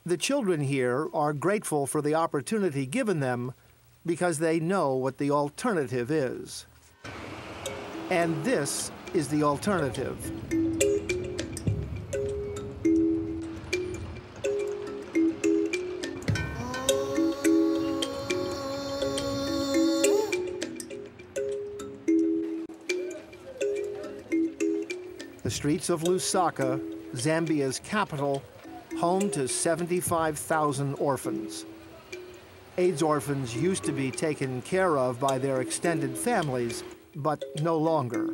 The children here are grateful for the opportunity given them because they know what the alternative is. And this is the alternative. The streets of Lusaka, Zambia's capital, home to 75,000 orphans. AIDS orphans used to be taken care of by their extended families, but no longer.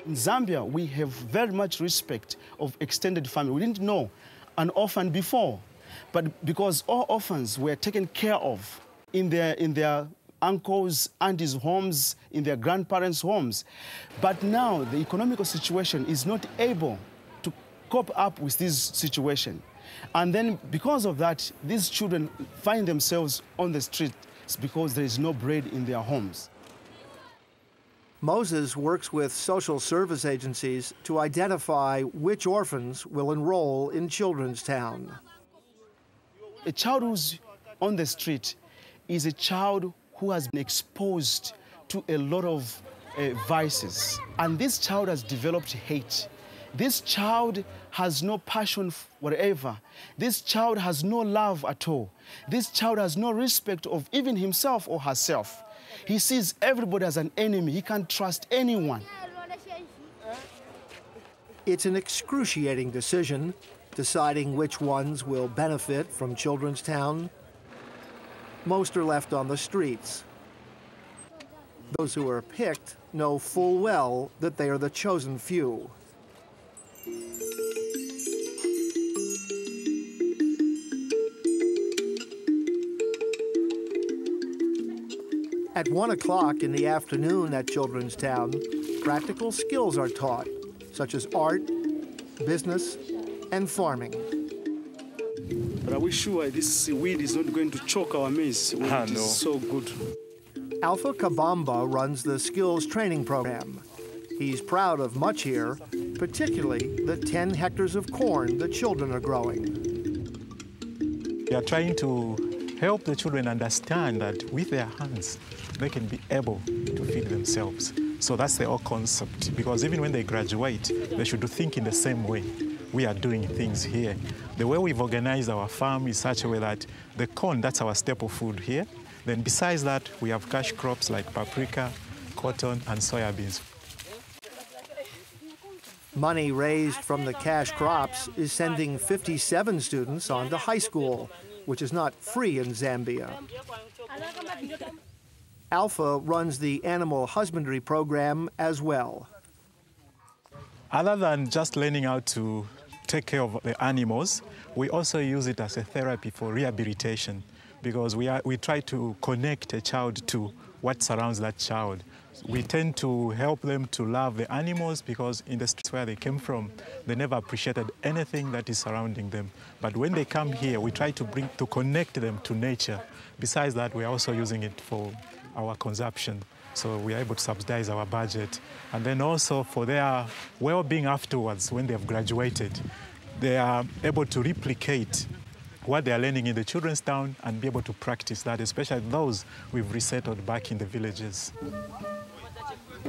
In Zambia, we have very much respect of extended family. We didn't know an orphan before, but because all orphans were taken care of in their uncles, aunties' homes, in their grandparents' homes. But now the economical situation is not able to cope up with this situation. And then because of that, these children find themselves on the streets because there is no bread in their homes. Moses works with social service agencies to identify which orphans will enroll in Children's Town. A child who's on the street is a child who has been exposed to a lot of vices. And this child has developed hate. This child has no passion whatever. This child has no love at all. This child has no respect of even himself or herself. He sees everybody as an enemy. He can't trust anyone. It's an excruciating decision, deciding which ones will benefit from Children's Town. Most are left on the streets. Those who are picked know full well that they are the chosen few. At 1 o'clock in the afternoon at Children's Town, practical skills are taught, such as art, business, and farming. But are we sure this weed is not going to choke our maize? It is so good. Alpha Kabamba runs the skills training program. He's proud of much here, particularly the 10 hectares of corn the children are growing. We are trying to help the children understand that with their hands, they can be able to feed themselves. So that's the whole concept, because even when they graduate, they should think in the same way we are doing things here. The way we've organized our farm is such a way that the corn, that's our staple food here. Then besides that, we have cash crops like paprika, cotton, and soybeans. Money raised from the cash crops is sending 57 students on to high school, which is not free in Zambia. Alpha runs the animal husbandry program as well. Other than just learning how to take care of the animals, we also use it as a therapy for rehabilitation, because we try to connect a child to what surrounds that child. We tend to help them to love the animals because in the streets where they came from, they never appreciated anything that is surrounding them. But when they come here, we try to connect them to nature. Besides that, we are also using it for our consumption. So we are able to subsidize our budget. And then also for their well-being afterwards, when they have graduated, they are able to replicate what they are learning in the Children's Town and be able to practice that, especially those we've resettled back in the villages.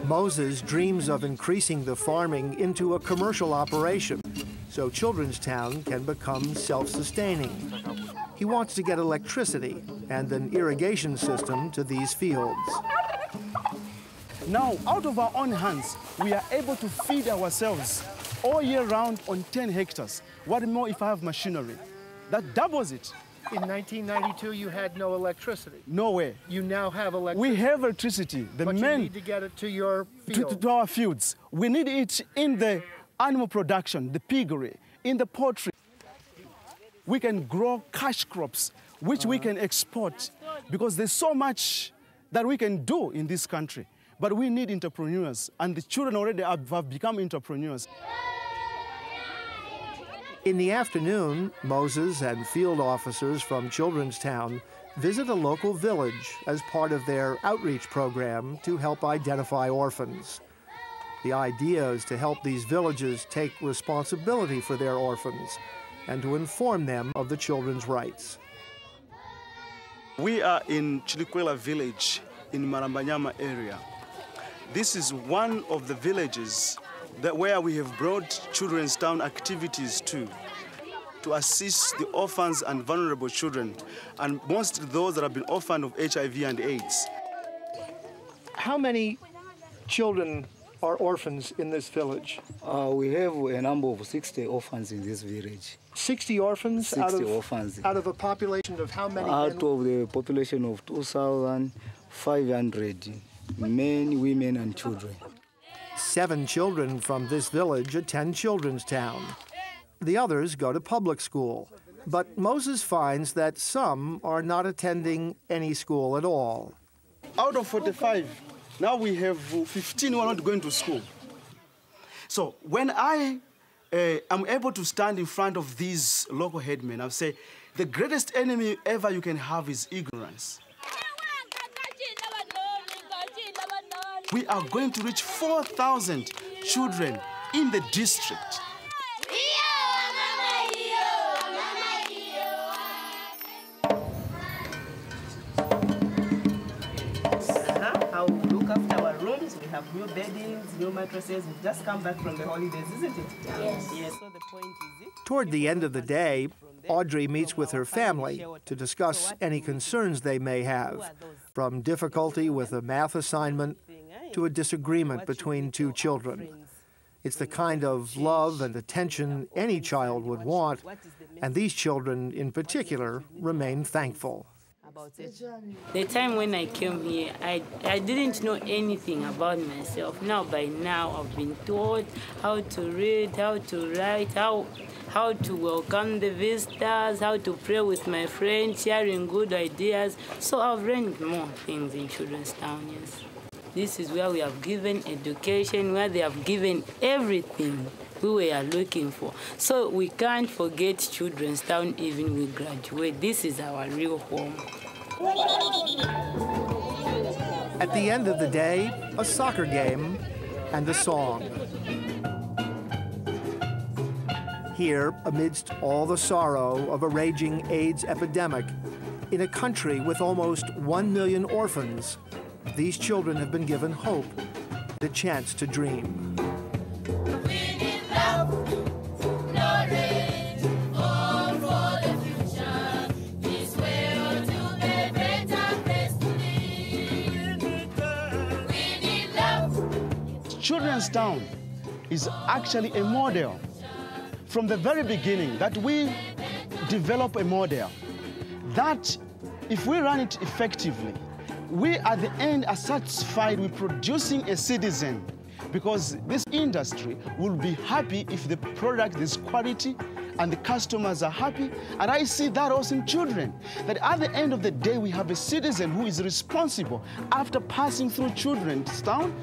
Moses dreams of increasing the farming into a commercial operation so Children's Town can become self-sustaining. He wants to get electricity and an irrigation system to these fields. Now, out of our own hands, we are able to feed ourselves all year round on 10 hectares. What more if I have machinery? That doubles it. In 1992, you had no electricity. No way. You now have electricity. We have electricity. But you need to get it to your field. To our fields. We need it in the animal production, the piggery, in the poultry. We can grow cash crops, which we can export, because there's so much that we can do in this country. But we need entrepreneurs, and the children already have become entrepreneurs. In the afternoon, Moses and field officers from Children's Town visit a local village as part of their outreach program to help identify orphans. The idea is to help these villages take responsibility for their orphans and to inform them of the children's rights. We are in Chilikwela village in Marambanyama area. This is one of the villages where we have brought children's town activities to assist the orphans and vulnerable children, and most those that have been orphaned of HIV and AIDS. How many children are orphans in this village? We have a number of 60 orphans in this village. 60 orphans? 60 orphans. Out of a population of how many? Out of the population of 2,500 men, women, and children. 7 children from this village attend Children's Town. The others go to public school. But Moses finds that some are not attending any school at all. Out of 45, now we have 15 who are not going to school. So when I am able to stand in front of these local headmen, I'll say, the greatest enemy ever you can have is ignorance. We are going to reach 4,000 children in the district. How we look after our rooms, we have new beddings, new mattresses. We've just come back from the holidays, isn't it? Yes. Yes, so the point is Toward the end of the day, Audrey meets with her family to discuss any concerns they may have, from difficulty with a math assignment to a disagreement between 2 children. It's the kind of love and attention any child would want, and these children in particular remain thankful. The time when I came here, I didn't know anything about myself. Now, by now, I've been taught how to read, how to write, how to welcome the visitors, how to pray with my friends, sharing good ideas. So I've learned more things in Children's Town, yes. This is where we have given education, where they have given everything we were looking for. So we can't forget Children's Town even we graduate. This is our real home. At the end of the day, a soccer game and a song. Here, amidst all the sorrow of a raging AIDS epidemic, in a country with almost 1 million orphans, these children have been given hope and a chance to dream. Children's Town is actually a model. From the very beginning, that we develop a model that if we run it effectively, we at the end are satisfied with producing a citizen, because this industry will be happy if the product is quality and the customers are happy. And I see that also in children, that at the end of the day, we have a citizen who is responsible after passing through Children's Town.